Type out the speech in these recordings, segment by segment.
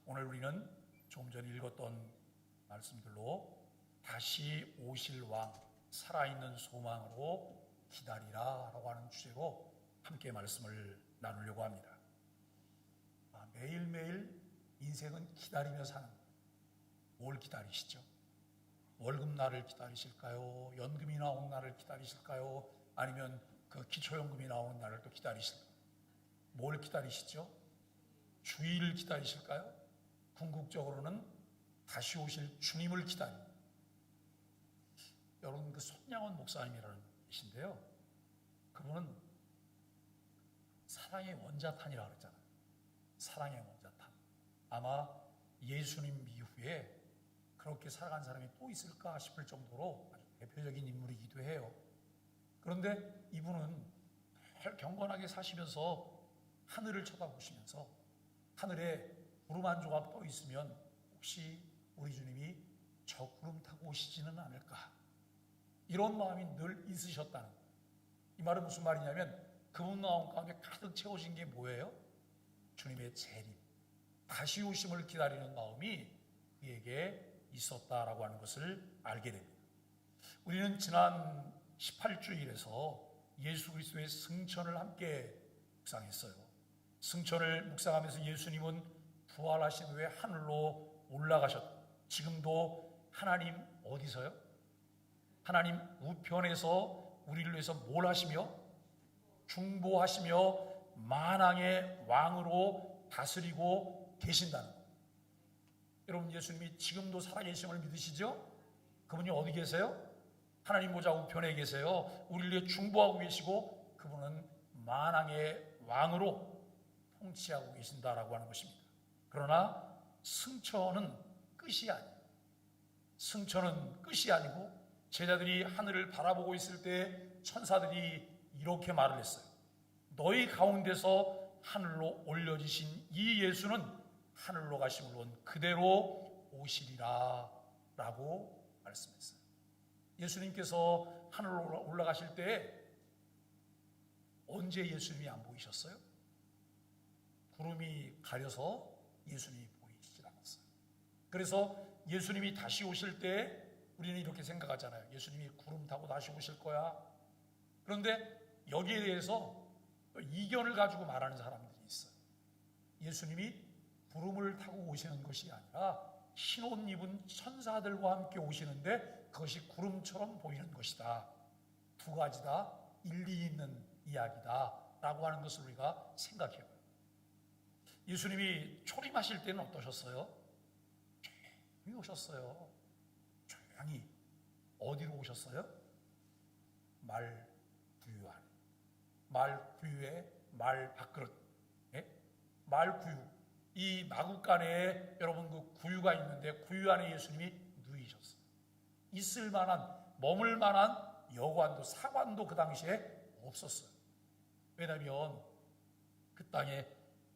오늘 우리는 조금 전에 읽었던 말씀들로 다시 오실 왕, 살아있는 소망으로 기다리라 라고 하는 주제로 함께 말씀을 나누려고 합니다. 매일매일 인생은 기다리며 사는 거예요. 뭘 기다리시죠? 월급날을 기다리실까요? 연금이 나온 날을 기다리실까요? 아니면 그 기초연금이 나오는 날을 또 기다리실까요? 뭘 기다리시죠? 주일을 기다리실까요? 궁극적으로는 다시 오실 주님을 기다립니다. 여러분, 그 손양원 목사님이라는 분이신데요, 그분은 사랑의 원자탄이라고 그랬잖아요. 사랑의 원자탄. 아마 예수님 이후에 그렇게 살아간 사람이 또 있을까 싶을 정도로 아주 대표적인 인물이기도 해요. 그런데 이분은 늘 경건하게 사시면서 하늘을 쳐다보시면서 하늘에 구름 한 조각 떠 있으면 혹시 우리 주님이 저 구름 타고 오시지는 않을까, 이런 마음이 늘 있으셨다는 거예요. 이 말은 무슨 말이냐면 그분 마음 가운데 가득 채워진 게 뭐예요? 주님의 재림, 다시 오심을 기다리는 마음이 그에게 있었다라고 하는 것을 알게 됩니다. 우리는 지난 18주일에서 예수 그리스도의 승천을 함께 묵상했어요. 승천을 묵상하면서 예수님은 부활하신 후에 하늘로 올라가셨다. 지금도 하나님 어디서요? 하나님 우편에서 우리를 위해서 뭘 하시며? 중보하시며 만왕의 왕으로 다스리고 계신다는 거예요. 여러분, 예수님이 지금도 살아계심을 믿으시죠? 그분이 어디 계세요? 하나님 보좌 우편에 계세요. 우리를 위해 중보하고 계시고 그분은 만왕의 왕으로 통치하고 계신다라고 하는 것입니다. 그러나 승천은 끝이 아니에요. 승천은 끝이 아니고 제자들이 하늘을 바라보고 있을 때 천사들이 이렇게 말을 했어요. 너희 가운데서 하늘로 올려지신 이 예수는 하늘로 가심으로 그대로 오시리라 라고 말씀했어요. 예수님께서 하늘로 올라가실 때 언제 예수님이 안 보이셨어요? 구름이 가려서 예수님이 보이시질 않았어요. 그래서 예수님이 다시 오실 때 우리는 이렇게 생각하잖아요. 예수님이 구름 타고 다시 오실 거야. 그런데 여기에 대해서 이견을 가지고 말하는 사람들이 있어요. 예수님이 구름을 타고 오시는 것이 아니라 흰 옷 입은 천사들과 함께 오시는데 그것이 구름처럼 보이는 것이다. 두 가지 다 일리 있는 이야기다 라고 하는 것을 우리가 생각해요. 예수님이 초림하실 때는 어떠셨어요? 조용히 오셨어요. 조용히. 어디로 오셨어요? 말 구유 안에. 말 구유에 말 밥그릇. 예? 말 구유. 이 마구간에 여러분 그 구유가 있는데 구유 안에 예수님이 누이셨어요. 있을 만한, 머물 만한 여관도 사관도 그 당시에 없었어요. 왜냐하면 그 땅에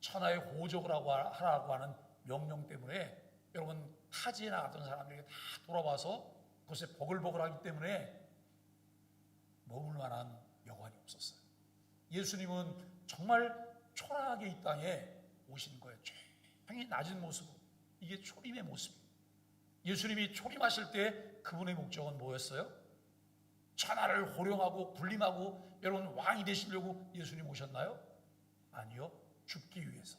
천하의 호적을 하라고 하는 명령 때문에 여러분 타지에 나갔던 사람들에게 다 돌아와서 그것에 버글버글하기 때문에 머물 만한 여관이 없었어요. 예수님은 정말 초라하게 이 땅에 오신 거예요. 조용히 낮은 모습으로. 이게 초림의 모습이에요. 예수님이 초림하실 때 그분의 목적은 뭐였어요? 천하를 호령하고 군림하고 여러분 왕이 되시려고 예수님 오셨나요? 아니요. 죽기 위해서.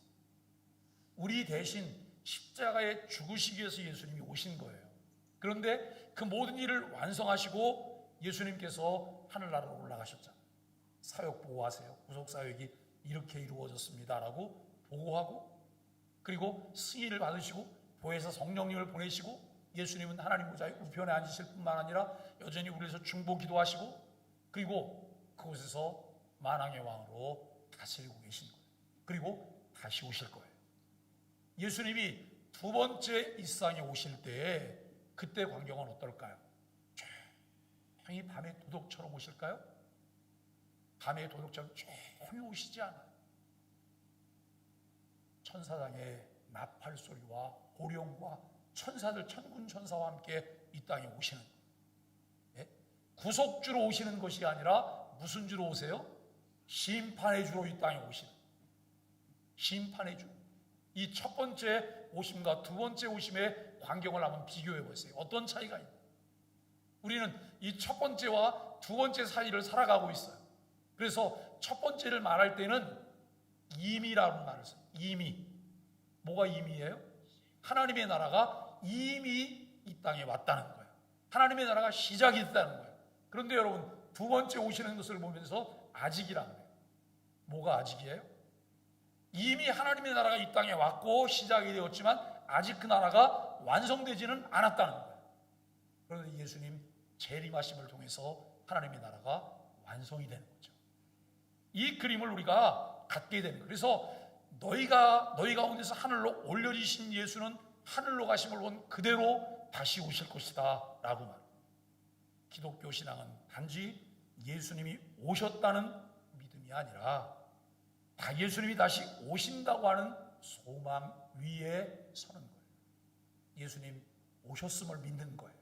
우리 대신 십자가에 죽으시기 위해서 예수님이 오신 거예요. 그런데 그 모든 일을 완성하시고 예수님께서 하늘나라로 올라가셨잖아요. 사역 보고하세요. 구속사역이 이렇게 이루어졌습니다라고 보고하고, 그리고 승인을 받으시고 보혜사 성령님을 보내시고 예수님은 하나님 보좌의 우편에 앉으실 뿐만 아니라 여전히 우리에서 중보 기도하시고, 그리고 그곳에서 만왕의 왕으로 다스리고 계신 거예요. 그리고 다시 오실 거예요. 예수님이 두 번째 이 세상에 오실 때 그때 광경은 어떨까요? 조용히 밤에 도둑처럼 오실까요? 밤에 도둑처럼 조용히 오시지 않아요. 천사장의 나팔 소리와 호령과 천사들, 천군 천사와 함께 이 땅에 오시는 거예요. 예? 구속주로 오시는 것이 아니라 무슨 주로 오세요? 심판의 주로 이 땅에 오시는 거예요. 심판의 주. 이 첫 번째 오심과 두 번째 오심의 광경을 한번 비교해 보세요. 어떤 차이가 있나요? 우리는 이 첫 번째와 두 번째 사이를 살아가고 있어요. 그래서 첫 번째를 말할 때는 이미라는 말을 써요. 이미. 뭐가 이미예요? 하나님의 나라가 이미 이 땅에 왔다는 거예요. 하나님의 나라가 시작이 됐다는 거예요. 그런데 여러분, 두 번째 오시는 것을 보면서 아직이라는 거예요. 뭐가 아직이에요? 이미 하나님의 나라가 이 땅에 왔고 시작이 되었지만 아직 그 나라가 완성되지는 않았다는 거예요. 그런데 예수님 재림하심을 통해서 하나님의 나라가 완성이 되는 거죠. 이 그림을 우리가 갖게 되는 거예요. 그래서 너희 가운데서 하늘로 올려지신 예수는 하늘로 가심을 본 그대로 다시 오실 것이다 라고 말합니다. 기독교 신앙은 단지 예수님이 오셨다는 믿음이 아니라 다 예수님이 다시 오신다고 하는 소망 위에 서는 거예요. 예수님 오셨음을 믿는 거예요.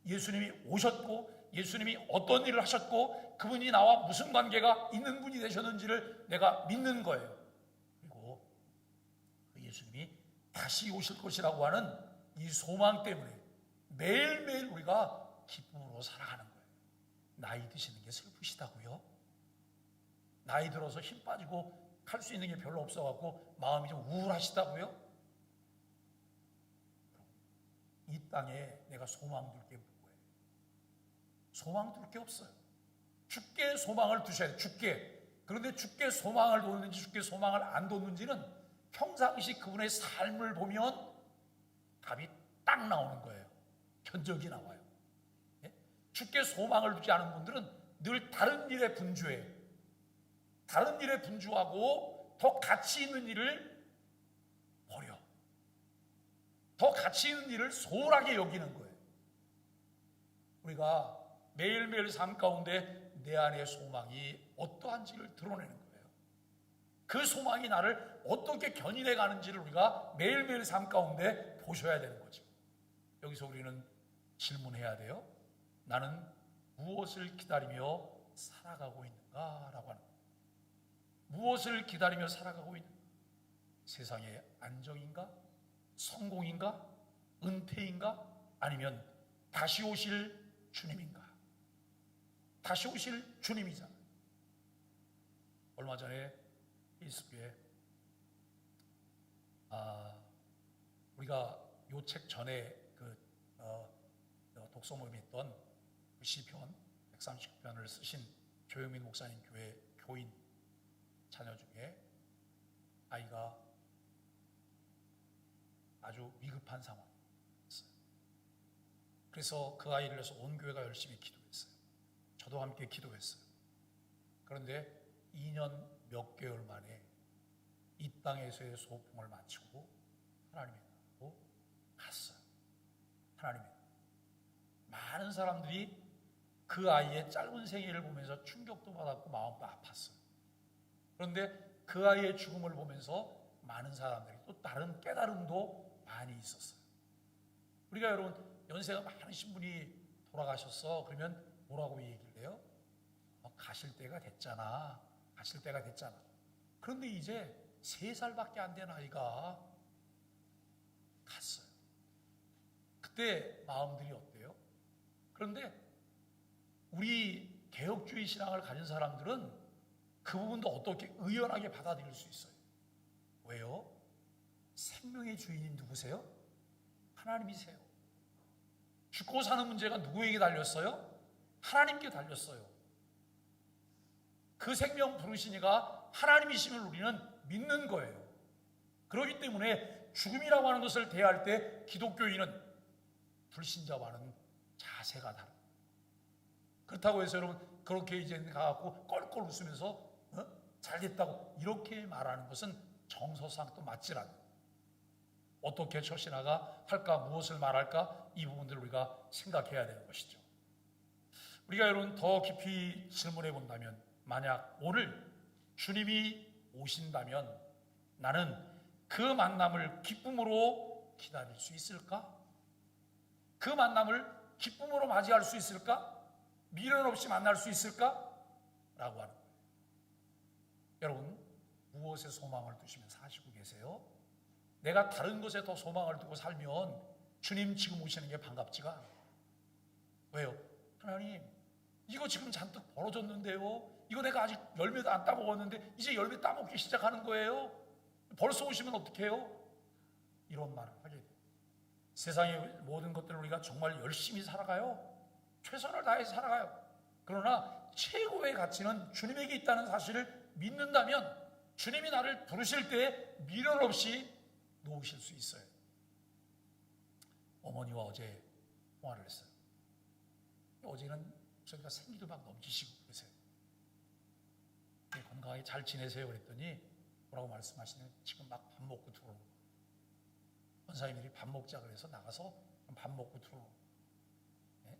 예수님이 오셨고 예수님이 어떤 일을 하셨고 그분이 나와 무슨 관계가 있는 분이 되셨는지를 내가 믿는 거예요. 그리고 그 예수님이 다시 오실 것이라고 하는 이 소망 때문에 매일매일 우리가 기쁨으로 살아가는 거예요. 나이 드시는 게 슬프시다고요? 나이 들어서 힘 빠지고 할 수 있는 게 별로 없어갖고 마음이 좀 우울하시다고요? 이 땅에 내가 소망 둘 게 뭐예요? 소망 둘 게 없어요. 주께 소망을 두셔야 돼요. 주께. 그런데 주께 소망을 뒀는지 주께 소망을 안 뒀는지는 평상시 그분의 삶을 보면 답이 딱 나오는 거예요. 견적이 나와요. 주께 소망을 두지 않은 분들은 늘 다른 일에 분주해요. 다른 일에 분주하고 더 가치 있는 일을 버려. 더 가치 있는 일을 소홀하게 여기는 거예요. 우리가 매일매일 삶 가운데 내 안의 소망이 어떠한지를 드러내는 거예요. 그 소망이 나를 어떻게 견인해 가는지를 우리가 매일매일 삶 가운데 보셔야 되는 거죠. 여기서 우리는 질문해야 돼요. 나는 무엇을 기다리며 살아가고 있는가? 라고 하는 거예요. 무엇을 기다리며 살아가고 있는가? 세상의 안정인가? 성공인가? 은퇴인가? 아니면 다시 오실 주님인가? 다시 오실 주님이잖아요. 얼마 전에 페이스북에 우리가 요 책 전에 독서 모임에 있던 그 시편 139편을 쓰신 조영민 목사님 교회 교인 자녀 중에 아이가 아주 위급한 상황이었어요. 그래서 그 아이를 위해서 온 교회가 열심히 기도했어요. 저도 함께 기도했어요. 그런데 2년 몇 개월 만에 이 땅에서의 소풍을 마치고 하나님의 나라로 갔어요. 하나님의 나라. 많은 사람들이 그 아이의 짧은 생애를 보면서 충격도 받았고 마음도 아팠어요. 그런데 그 아이의 죽음을 보면서 많은 사람들이 또 다른 깨달음도 많이 있었어요. 우리가 여러분 연세가 많으신 분이 돌아가셨어. 그러면 뭐라고 얘기를 해요? 가실 때가 됐잖아. 가실 때가 됐잖아. 그런데 이제 3살밖에 안 된 아이가 갔어요. 그때 마음들이 어때요? 그런데 우리 개혁주의 신앙을 가진 사람들은 그 부분도 어떻게 의연하게 받아들일 수 있어요. 왜요? 생명의 주인이 누구세요? 하나님이세요. 죽고 사는 문제가 누구에게 달렸어요? 하나님께 달렸어요. 그 생명 부르신 이가 하나님이심을 우리는 믿는 거예요. 그렇기 때문에 죽음이라고 하는 것을 대할 때 기독교인은 불신자와는 자세가 다릅니다. 그렇다고 해서 여러분 그렇게 이제 가갖고 껄껄 웃으면서 잘 됐다고 이렇게 말하는 것은 정서상 또 맞질 않아요. 어떻게 저 신하가 할까, 무엇을 말할까, 이 부분들을 우리가 생각해야 되는 것이죠. 우리가 여러분 더 깊이 질문해 본다면, 만약 오늘 주님이 오신다면 나는 그 만남을 기쁨으로 기다릴 수 있을까? 그 만남을 기쁨으로 맞이할 수 있을까? 미련 없이 만날 수 있을까? 라고 하는 거예요. 여러분 무엇에 소망을 두시며 사시고 계세요? 내가 다른 것에 더 소망을 두고 살면 주님 지금 오시는 게 반갑지가 않아요. 왜요? 하나님, 이거 지금 잔뜩 벌어졌는데요. 이거 내가 아직 열매도 안 따먹었는데 이제 열매 따먹기 시작하는 거예요. 벌써 오시면 어떡해요? 이런 말을 하게 돼요. 세상의 모든 것들을 우리가 정말 열심히 살아가요. 최선을 다해서 살아가요. 그러나 최고의 가치는 주님에게 있다는 사실을 믿는다면 주님이 나를 부르실 때에 미련 없이 놓으실 수 있어요. 어머니와 어제 통화를 했어요. 어제는 저희가 생기도 막 넘치시고 그러세요. 건강하게 잘 지내세요 그랬더니 뭐라고 말씀하시냐면 지금 막 밥 먹고 들어오는 거예요. 권사님들이 밥 먹자 그래서 나가서 밥 먹고 들어오는 거예요.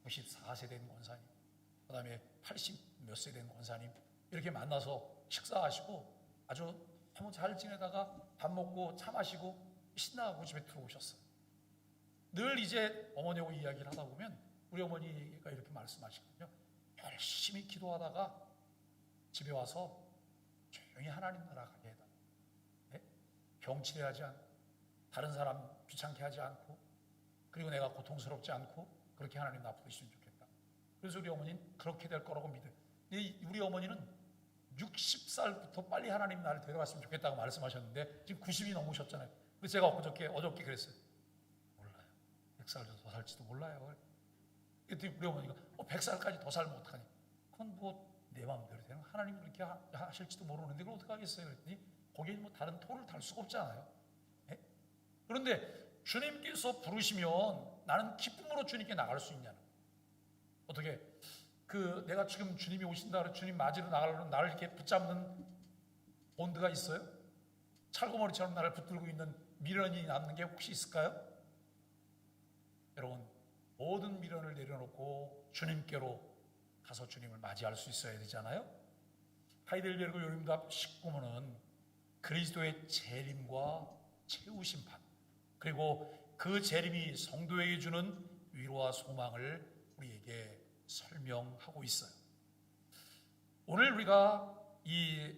94세 된 권사님, 그 다음에 80 몇 세 된 권사님 이렇게 만나서 식사하시고 아주 너무 잘 지내다가 밥 먹고 차 마시고 신나고 집에 들어오셨어요. 늘 이제 어머니하고 이야기를 하다 보면 우리 어머니가 이렇게 말씀하시거든요. 열심히 기도하다가 집에 와서 조용히 하나님 나라 가게 해달라. 네? 병치레하지 않고 다른 사람 귀찮게 하지 않고 그리고 내가 고통스럽지 않고 그렇게 하나님 나 부르시면 좋겠다. 그래서 우리 어머니는 그렇게 될 거라고 믿어요. 우리 어머니는 60살부터 빨리 하나님 나를 데려갔으면 좋겠다고 말씀하셨는데 지금 90이 넘으셨잖아요. 그래서 제가 어저께 그랬어요. 몰라요. 100살 더 살지도 몰라요. 그랬더니 우리 어머니가 100살까지 더 살면 어떡하니? 그건 뭐 내 마음대로 되는 하나님 그렇게 하실지도 모르는데 그걸 어떡하겠어요? 그랬더니 거기에 뭐 다른 토를 달 수가 없잖아요. 네? 그런데 주님께서 부르시면 나는 기쁨으로 주님께 나갈 수 있냐는 어떻게 내가 지금 주님이 오신다 그래 주님 맞으러 나가려면 나를 이렇게 붙잡는 본드가 있어요? 찰구머리처럼 나를 붙들고 있는 미련이 남는 게 혹시 있을까요? 여러분 모든 미련을 내려놓고 주님께로 가서 주님을 맞이할 수 있어야 되잖아요. 하이델베르그 요림답 19문은 그리스도의 재림과 채우심판 그리고 그 재림이 성도에게 주는 위로와 소망을 우리에게 설명하고 있어요. 오늘 우리가 이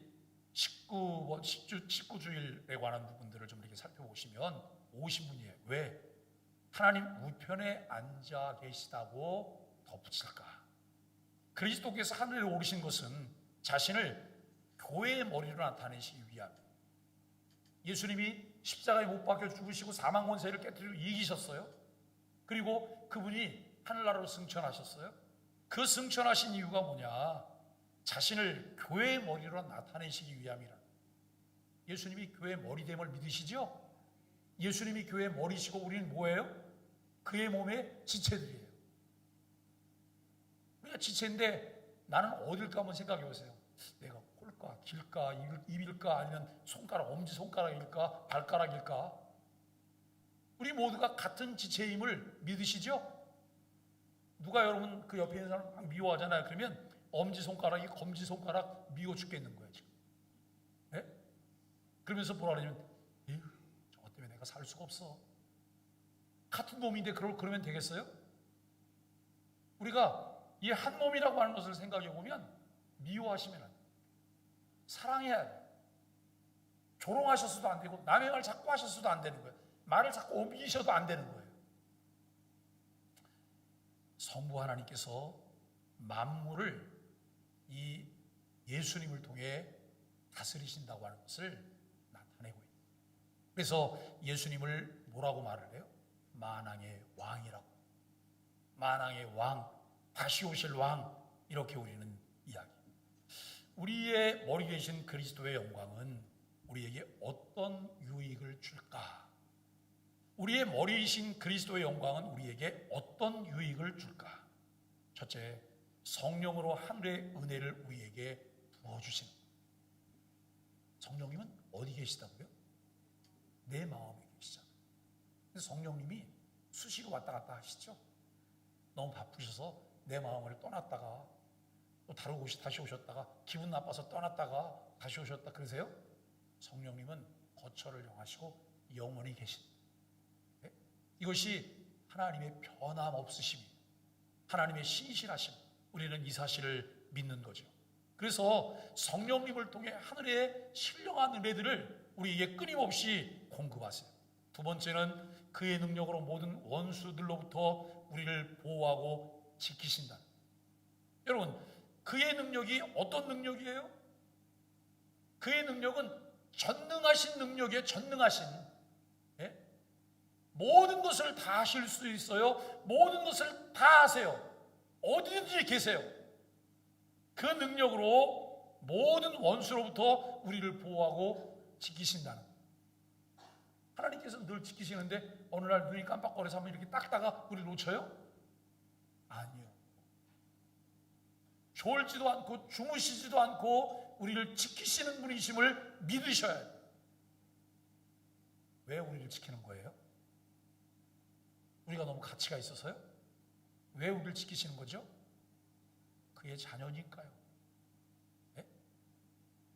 19주일에 관한 부분들을 좀 이렇게 살펴보시면 50문이에요. 왜? 하나님 우편에 앉아 계시다고 덧붙일까? 그리스도께서 하늘에 오르신 것은 자신을 교회의 머리로 나타내시기 위함이에요. 예수님이 십자가에 못 박혀 죽으시고 사망 권세를 깨뜨리고 이기셨어요. 그리고 그분이 하늘나라로 승천하셨어요. 그 승천하신 이유가 뭐냐? 자신을 교회의 머리로 나타내시기 위함이라. 예수님이 교회의 머리됨을 믿으시죠? 예수님이 교회의 머리시고 우리는 뭐예요? 그의 몸의 지체들이에요. 우리가 지체인데 나는 어딜까 한번 생각해 보세요. 내가 꼴까, 길까, 입일까, 아니면 손가락, 엄지손가락일까, 발가락일까? 우리 모두가 같은 지체임을 믿으시죠? 누가 여러분 그 옆에 있는 사람 미워하잖아요. 그러면 엄지손가락이 검지손가락 미워 죽겠는 거예요 지금. 네? 그러면서 뭐라 그러냐면 에휴 저것 때문에 내가 살 수가 없어. 같은 몸인데 그러면 되겠어요? 우리가 이 한 몸이라고 하는 것을 생각해 보면 미워하시면 안 돼요. 사랑해야 돼요. 조롱하셨어도 안 되고 남의 말 자꾸 하셨어도 안 되는 거예요. 말을 자꾸 옮기셔도 안 되는 거예요. 성부 하나님께서 만물을 이 예수님을 통해 다스리신다고 하는 것을 나타내고 있습니다. 그래서 예수님을 뭐라고 말을 해요? 만왕의 왕이라고. 만왕의 왕, 다시 오실 왕, 이렇게 우리는 이야기합니다. 우리의 머리 되신 그리스도의 영광은 우리에게 어떤 유익을 줄까? 우리의 머리이신 그리스도의 영광은 우리에게 어떤 유익을 줄까? 첫째, 성령으로 하늘의 은혜를 우리에게 부어주신 성령님은 어디 계시다고요? 내 마음에 계시잖아요. 그래서 성령님이 수시로 왔다 갔다 하시죠. 너무 바쁘셔서 내 마음을 떠났다가 또 다른 곳이 다시 오셨다가 기분 나빠서 떠났다가 다시 오셨다 그러세요? 성령님은 거처를 영하시고 영원히 계신 이것이 하나님의 변함없으심이 하나님의 신실하심 우리는 이 사실을 믿는 거죠. 그래서 성령님을 통해 하늘의 신령한 은혜들을 우리에게 끊임없이 공급하세요. 두 번째는 그의 능력으로 모든 원수들로부터 우리를 보호하고 지키신다. 여러분, 그의 능력이 어떤 능력이에요? 그의 능력은 전능하신 능력이에요. 전능하신. 예? 모든 것을 다 하실 수 있어요. 모든 것을 다 하세요. 어디든지 계세요. 그 능력으로 모든 원수로부터 우리를 보호하고 지키신다는 거예요. 하나님께서 늘 지키시는데 어느 날 눈이 깜빡거려서 한번 이렇게 닦다가 우리를 놓쳐요? 아니요. 졸지도 않고 주무시지도 않고 우리를 지키시는 분이심을 믿으셔야 해요. 왜 우리를 지키는 거예요? 우리가 너무 가치가 있어서요? 왜 우리를 지키시는 거죠? 그의 자녀니까요. 네?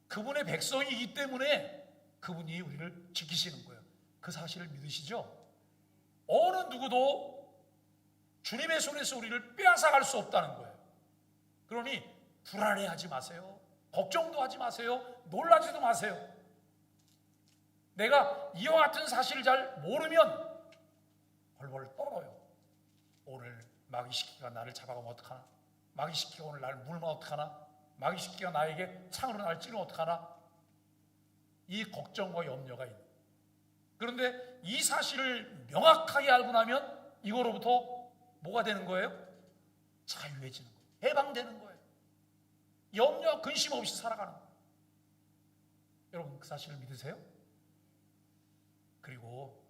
그분의 백성이기 때문에 그분이 우리를 지키시는 거예요. 그 사실을 믿으시죠? 어느 누구도 주님의 손에서 우리를 빼앗아갈 수 없다는 거예요. 그러니 불안해하지 마세요. 걱정도 하지 마세요. 놀라지도 마세요. 내가 이와 같은 사실을 잘 모르면 벌벌 떨어요. 오늘 마귀새끼가 나를 잡아가면 어떡하나? 마귀새끼가 오늘 나를 물면 어떡하나? 마귀새끼가 나에게 창으로 나를 찌르면 어떡하나? 이 걱정과 염려가 있는 거예요. 그런데 이 사실을 명확하게 알고 나면 이거로부터 뭐가 되는 거예요? 자유해지는 거예요. 해방되는 거예요. 염려, 근심 없이 살아가는 거예요. 여러분, 그 사실을 믿으세요? 그리고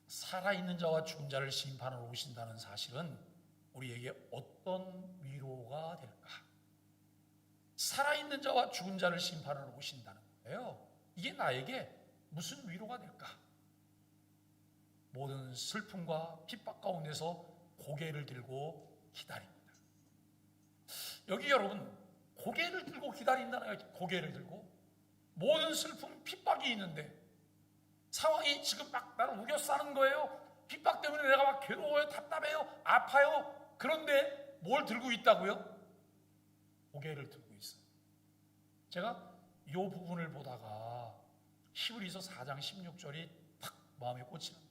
살아있는 자와 죽은 자를 심판하러 오신다는 사실은 우리에게 어떤 위로가 될까? 살아있는 자와 죽은 자를 심판하러 오신다는 거예요. 이게 나에게 무슨 위로가 될까? 모든 슬픔과 핍박 가운데서 고개를 들고 기다립니다. 여기 여러분, 고개를 들고 기다린다는 거예요. 고개를 들고 모든 슬픔, 핍박이 있는데 상황이 지금 막 나를 우겨싸는 거예요. 핍박 때문에 내가 막 괴로워요, 답답해요, 아파요. 그런데 뭘 들고 있다고요? 고개를 들고 있어요. 제가 이 부분을 보다가 히브리서 4장 16절이 탁 마음에 꽂히는 거예요.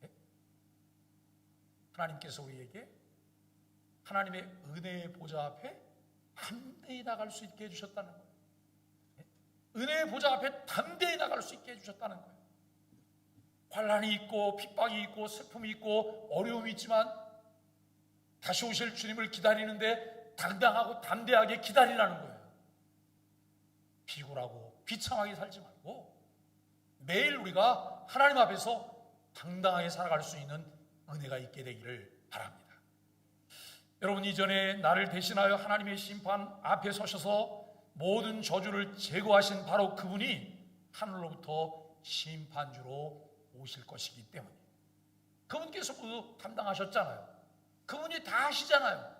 네? 하나님께서 우리에게 하나님의 은혜의 보좌 앞에 담대히 나갈 수 있게 해주셨다는 거예요. 네? 은혜의 보좌 앞에 담대히 나갈 수 있게 해주셨다는 거예요. 환난이 있고 핍박이 있고 슬픔이 있고 어려움이 있지만 다시 오실 주님을 기다리는데 당당하고 담대하게 기다리라는 거예요. 비굴하고 비참하게 살지 말고 매일 우리가 하나님 앞에서 당당하게 살아갈 수 있는 은혜가 있게 되기를 바랍니다. 여러분, 이전에 나를 대신하여 하나님의 심판 앞에 서셔서 모든 저주를 제거하신 바로 그분이 하늘로부터 심판주로 오실 것이기 때문에 그분께서 모두 담당하셨잖아요. 그분이 다 하시잖아요.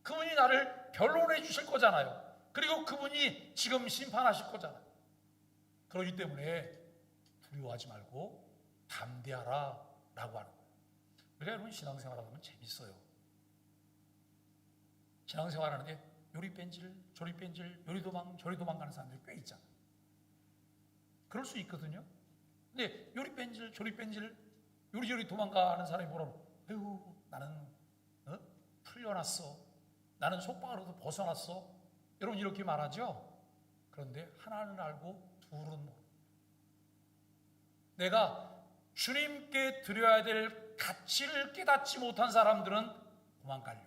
그분이 나를 변론해 주실 거잖아요. 그리고 그분이 지금 심판하실 거잖아요. 그렇기 때문에 두려워하지 말고 담대하라 라고 하는 거예요. 우리가 여러분 신앙생활 하면 재밌어요. 신앙생활 하는데 요리 뺀질 저리 뺀질 요리 도망 저리 도망가는 사람들이 꽤 있잖아요. 그럴 수 있거든요. 근데 요리 뺀질 저리 뺀질 요리저리 도망가는 사람이 뭐라고? 아유, 나는 풀려났어. 나는 속박으로도 벗어났어. 여러분 이렇게 말하죠. 그런데 하나는 알고 둘은 모르고 내가 주님께 드려야 될 가치를 깨닫지 못한 사람들은 도망가려고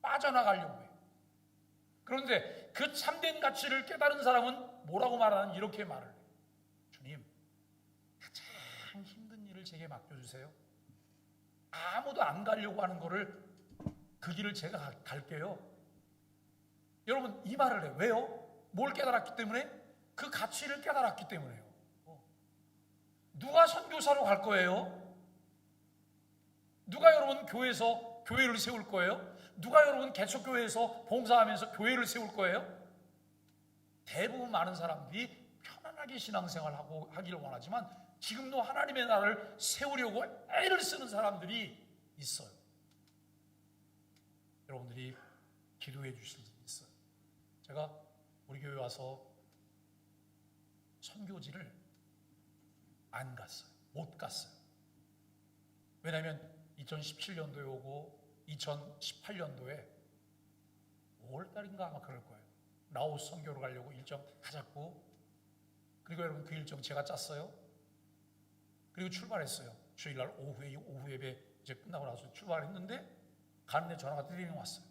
빠져나가려고 해요. 그런데 그 참된 가치를 깨달은 사람은 뭐라고 말하는 이렇게 말을 해요. 주님, 가장 힘든 일을 제게 맡겨주세요. 아무도 안 가려고 하는 거를 그 길을 제가 갈게요. 여러분 이 말을 해요. 왜요? 뭘 깨달았기 때문에? 그 가치를 깨달았기 때문에요. 누가 선교사로 갈 거예요? 누가 여러분 교회에서 교회를 세울 거예요? 누가 여러분 개척교회에서 봉사하면서 교회를 세울 거예요? 대부분 많은 사람들이 편안하게 신앙생활하고 하기를 원하지만 지금도 하나님의 나라를 세우려고 애를 쓰는 사람들이 있어요. 여러분들이 기도해 주실 일이 있어요. 제가 우리 교회 와서 선교지를 안 갔어요. 못 갔어요. 왜냐하면 2017년도에 오고 2018년도에 5월달인가 아마 그럴 거예요. 라오스 선교를 가려고 일정 다 잡고, 그리고 여러분 그 일정 제가 짰어요. 그리고 출발했어요. 주일날 오후 예배 이제 끝나고 나서 출발했는데 가는데 전화가 드리링 왔어요.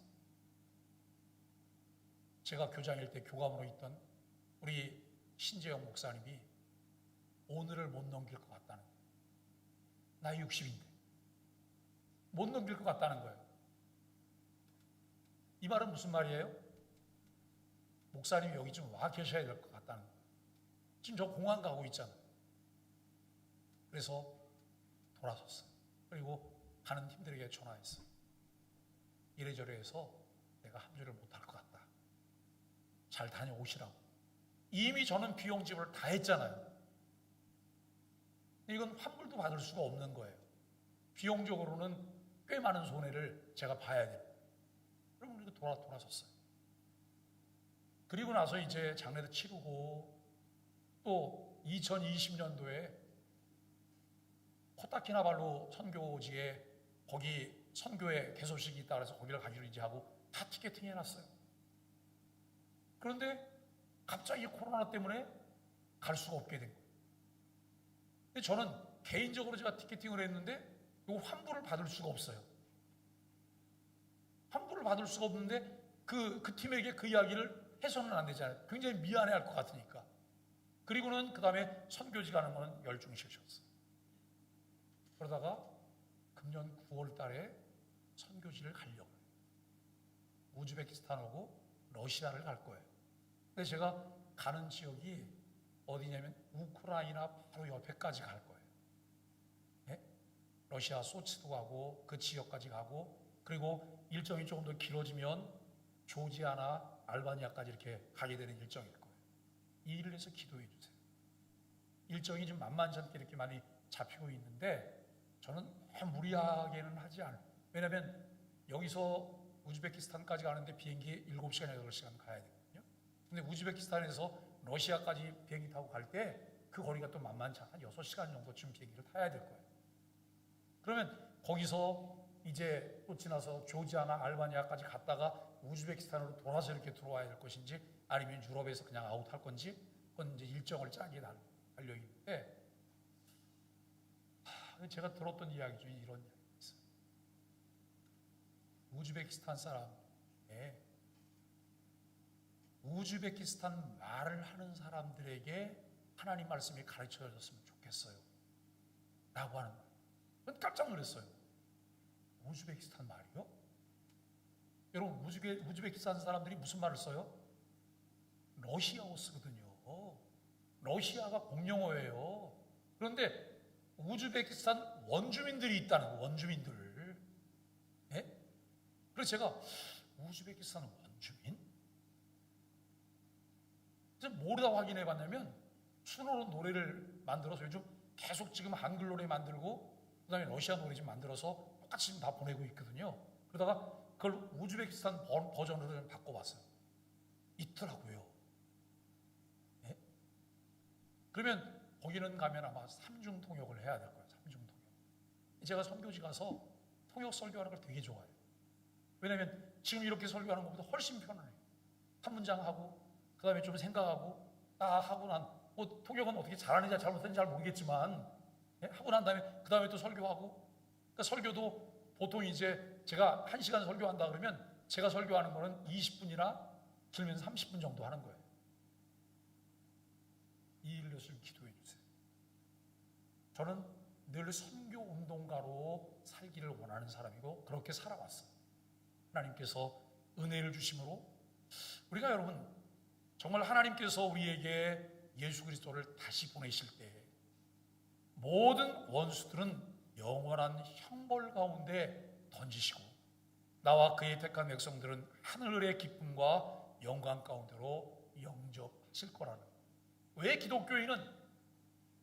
제가 교장일 때 교감으로 있던 우리 신재영 목사님이 오늘을 못 넘길 것 같다는 거예요. 나이 60인데 못 넘길 것 같다는 거예요. 이 말은 무슨 말이에요? 목사님이 여기 좀 와 계셔야 될 것 같다는 거예요. 지금 저 공항 가고 있잖아요. 그래서 돌아섰어요. 그리고 가는 팀들에게 전화했어요. 이래저래 해서 내가 합류를 못할 것 같다. 잘 다녀오시라고. 이미 저는 비용 지불을 다 했잖아요. 이건 환불도 받을 수가 없는 거예요. 비용적으로는 꽤 많은 손해를 제가 봐야 돼요. 그럼 우리가 돌아섰어요. 그리고 나서 이제 장례도 치르고 또 2020년도에 코타키나발루 선교지에 거기 선교회 개소식이 있다 그래서 거기를 가기로 이제 하고 다 티켓팅 해놨어요. 그런데 갑자기 코로나 때문에 갈 수가 없게 된 거예요. 근데 저는 개인적으로 제가 티켓팅을 했는데 이거 환불을 받을 수가 없어요. 환불을 받을 수가 없는데 그 팀에게 그 이야기를 해서는 안 되잖아요. 굉장히 미안해할 것 같으니까. 그리고는 그 다음에 선교지 가는 거는 열중시켰어요. 그러다가 금년 9월 달에 선교지를 가려고 해요. 우즈베키스탄하고 러시아를 갈 거예요. 근데 제가 가는 지역이 어디냐면 우크라이나 바로 옆에까지 갈 거예요. 네? 러시아 소치도 가고 그 지역까지 가고, 그리고 일정이 조금 더 길어지면 조지아나 알바니아까지 이렇게 가게 되는 일정일 거예요. 이 일을 해서 기도해 주세요. 일정이 좀 만만치 않게 이렇게 많이 잡히고 있는데 저는 무리하게는 하지 않아요. 왜냐하면 여기서 우즈베키스탄까지 가는데 비행기 7시간, 8시간 가야 되거든요. 근데 우즈베키스탄에서 러시아까지 비행기 타고 갈 때 그 거리가 또 만만치 않아. 한 6시간 정도쯤 비행기를 타야 될 거예요. 그러면 거기서 이제 또 지나서 조지아나 알바니아까지 갔다가 우즈베키스탄으로 돌아서 이렇게 들어와야 될 것인지, 아니면 유럽에서 그냥 아웃할 건지, 그건 이제 일정을 짜게 달려 있는데, 제가 들었던 이야기 중에 이런 이야기가 있어요. 우즈베키스탄 사람에 우즈베키스탄 말을 하는 사람들에게 하나님 말씀이 가르쳐졌으면 좋겠어요 라고 하는 거예요. 전 깜짝 놀랐어요. 우즈베키스탄 말이요? 여러분, 우즈베키스탄 사람들이 무슨 말을 써요? 러시아어 쓰거든요. 러시아가 공용어예요. 그런데 우즈베키스탄 원주민들이 있다는 거예요. 원주민들. 네? 그래서 제가 우즈베키스탄 원주민? 그래서 뭐다 확인해 봤냐면 순으로 노래를 만들어서 요즘 계속 지금 한글 노래 만들고 그 다음에 러시아 노래 좀 만들어서 똑같이 지금 다 보내고 있거든요. 그러다가 그걸 우즈베키스탄 버전으로 좀 바꿔봤어요. 있더라고요. 네? 그러면 거기는 가면 아마 삼중 통역을 해야 될 거예요. 삼중 통역. 제가 선교지 가서 통역 설교하는 걸 되게 좋아해요. 왜냐하면 지금 이렇게 설교하는 것보다 훨씬 편해요. 한 문장 하고 그 다음에 좀 생각하고 딱 하고 난 뭐 통역은 어떻게 잘하는지 잘못하는지 잘 모르겠지만 하고 난 다음에 그 다음에 또 설교하고, 그러니까 설교도 보통 이제 제가 1시간 설교한다 그러면 제가 설교하는 거는 20분이나 길면 30분 정도 하는 거예요. 이 일을 기도해 주세요. 저는 늘 선교 운동가로 살기를 원하는 사람이고 그렇게 살아왔어요. 하나님께서 은혜를 주심으로 우리가 여러분 정말 하나님께서 우리에게 예수 그리스도를 다시 보내실 때 모든 원수들은 영원한 형벌 가운데 던지시고 나와 그의 택한 백성들은 하늘의 기쁨과 영광 가운데로 영접하실 거라는 거예요. 왜 기독교인은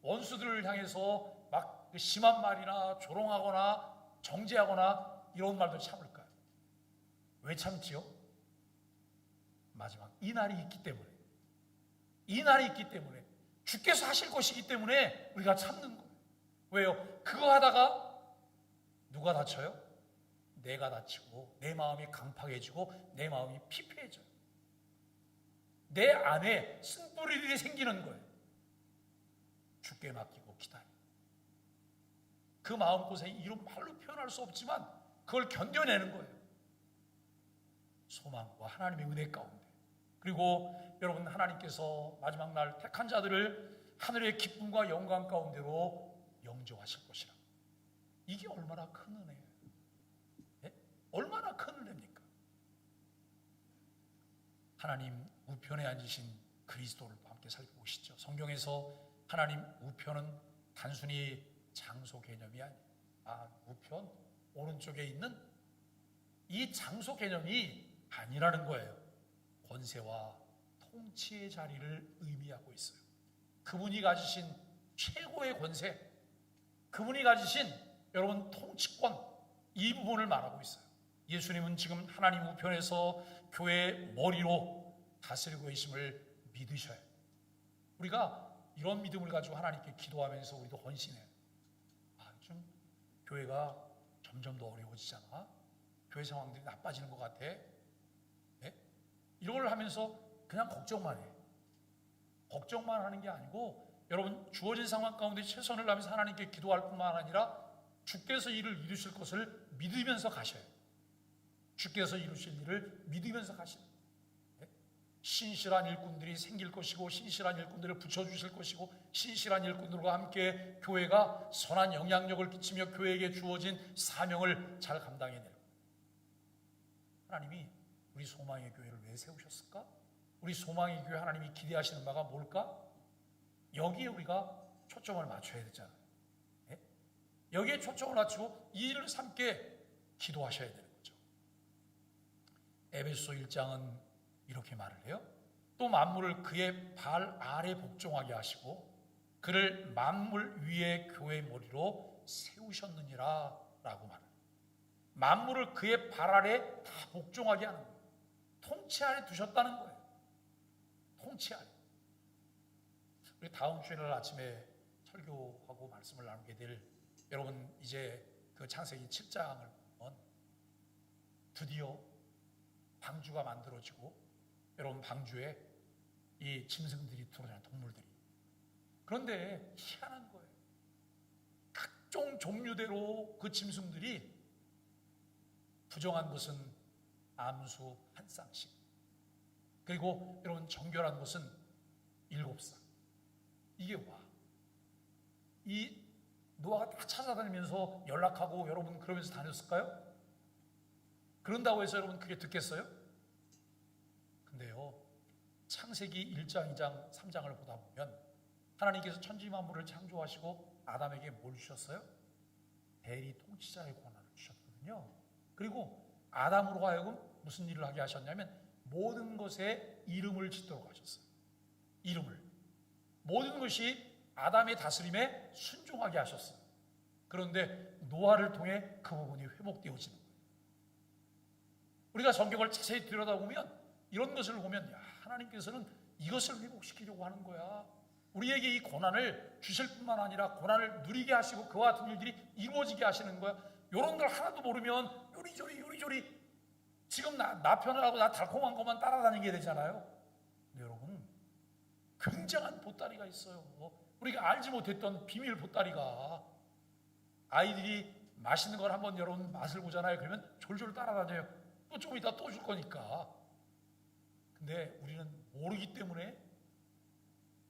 원수들을 향해서 막 심한 말이나 조롱하거나 정죄하거나 이런 말도 참을까요? 왜 참지요? 마지막 이 날이 있기 때문에, 이 날이 있기 때문에 주께서 하실 것이기 때문에 우리가 참는 거예요. 왜요? 그거 하다가 누가 다쳐요? 내가 다치고 내 마음이 강팍해지고 내 마음이 피폐해져요. 내 안에 쓴뿌리들이 생기는 거예요. 주께 맡기고 기다려. 그 마음고생이 이런 말로 표현할 수 없지만 그걸 견뎌내는 거예요. 소망과 하나님의 은혜 가운데. 그리고 여러분, 하나님께서 마지막 날 택한 자들을 하늘의 기쁨과 영광 가운데로 영접하실 것이라. 이게 얼마나 큰 은혜예요. 네? 얼마나 큰 은혜입니까? 하나님 우편에 앉으신 그리스도를 함께 살펴보시죠. 성경에서 하나님 우편은 단순히 장소 개념이 아니에요. 우편 오른쪽에 있는 이 장소 개념이 아니라는 거예요. 권세와 통치의 자리를 의미하고 있어요. 그분이 가지신 최고의 권세, 그분이 가지신 여러분 통치권, 이 부분을 말하고 있어요. 예수님은 지금 하나님 우편에서 교회의 머리로 다스리고 계심을 믿으셔야 해요. 우리가 이런 믿음을 가지고 하나님께 기도하면서 우리도 헌신해요. 좀 교회가 점점 더 어려워지잖아. 교회 상황들이 나빠지는 것 같아. 네? 이런 걸 하면서 그냥 걱정만 해. 걱정만 하는 게 아니고 여러분, 주어진 상황 가운데 최선을 다하면서 하나님께 기도할 뿐만 아니라 주께서 일을 이루실 것을 믿으면서 가셔요. 주께서 이루실 일을 믿으면서 가시는 거예요. 네? 신실한 일꾼들이 생길 것이고 신실한 일꾼들을 붙여주실 것이고 신실한 일꾼들과 함께 교회가 선한 영향력을 끼치며 교회에게 주어진 사명을 잘 감당해낼 거예요. 하나님이 우리 소망의 교회를 왜 세우셨을까? 우리 소망의 교회 하나님이 기대하시는 바가 뭘까? 여기에 우리가 초점을 맞춰야 되잖아요. 네? 여기에 초점을 맞추고 이 일을 함께 기도하셔야 되는 거죠. 에베소 1장은 이렇게 말을 해요. 또 만물을 그의 발 아래 복종하게 하시고 그를 만물 위에 교회의 머리로 세우셨느니라 라고 말해요. 만물을 그의 발 아래 다 복종하게 하는 거예요. 통치 아래 두셨다는 거예요. 통치 아래. 우리 다음 주일 아침에 설교하고 말씀을 나누게 될 여러분, 이제 그 창세기 7장을 보면 드디어 방주가 만들어지고 여러분, 방주에 이 짐승들이 들어오잖아요. 동물들이. 그런데 희한한 거예요. 각종 종류대로 그 짐승들이 부정한 것은 암수 한 쌍씩, 그리고 여러분 정결한 것은 7쌍. 이게 와. 이 노아가 다 찾아다니면서 연락하고 여러분 그러면서 다녔을까요? 그런다고 해서 여러분 그게 듣겠어요? 근데요, 창세기 1장, 2장, 3장을 보다 보면 하나님께서 천지 만물을 창조하시고 아담에게 뭘 주셨어요? 대리 통치자의 권한을 주셨거든요. 그리고 아담으로 하여금 무슨 일을 하게 하셨냐면 모든 것에 이름을 짓도록 하셨어요. 이름을. 모든 것이 아담의 다스림에 순종하게 하셨어요. 그런데 노아를 통해 그 부분이 회복되어지는 거예요. 우리가 성경을 자세히 들여다보면 이런 것을 보면 하나님께서는 이것을 회복시키려고 하는 거야. 우리에게 이 고난을 주실 뿐만 아니라 고난을 누리게 하시고 그와 같은 일들이 이루어지게 하시는 거야. 이런 걸 하나도 모르면 요리조리 지금 나 편하고 나 달콤한 것만 따라다니게 되잖아요. 근데 여러분, 굉장한 보따리가 있어요. 우리가 알지 못했던 비밀 보따리가. 아이들이 맛있는 걸 한번 여러분 맛을 보잖아요. 그러면 졸졸 따라다녀요. 또 조금 이따 또 줄 거니까. 근데 우리는 모르기 때문에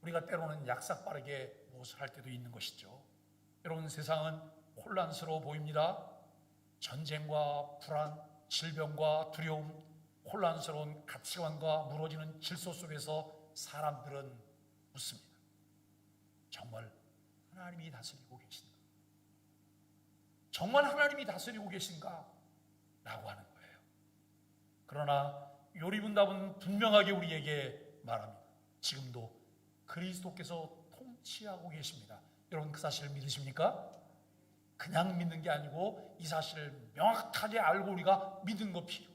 우리가 때로는 약삭빠르게 무엇을 할 때도 있는 것이죠. 여러분, 세상은 혼란스러워 보입니다. 전쟁과 불안, 질병과 두려움, 혼란스러운 가치관과 무너지는 질서 속에서 사람들은 묻습니다. 정말 하나님이 다스리고 계신가? 정말 하나님이 다스리고 계신가? 라고 하는 거예요. 그러나 요리문답은 분명하게 우리에게 말합니다. 지금도 그리스도께서 통치하고 계십니다. 여러분, 그 사실을 믿으십니까? 그냥 믿는 게 아니고 이 사실을 명확하게 알고 우리가 믿는 거 필요.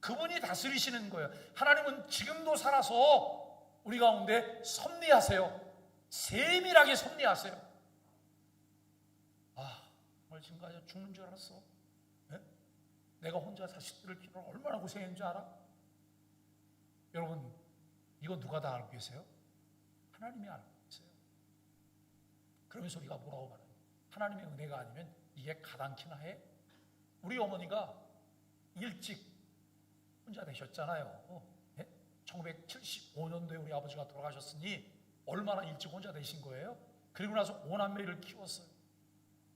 그분이 다스리시는 거예요. 하나님은 지금도 살아서 우리 가운데 섭리하세요. 세밀하게 섭리하세요. 정말 지금까지 죽는 줄 알았어. 네? 내가 혼자 자식들을 키우느라 얼마나 고생했는 줄 알아? 여러분, 이거 누가 다 알고 계세요? 하나님이 알고 계세요. 그러면서 우리가 뭐라고 말해요? 하나님의 은혜가 아니면 이게 가당키나 해? 우리 어머니가 일찍 혼자 되셨잖아요. 네? 1975년도에 우리 아버지가 돌아가셨으니 얼마나 일찍 혼자 되신 거예요? 그리고 나서 5남매를 키웠어요.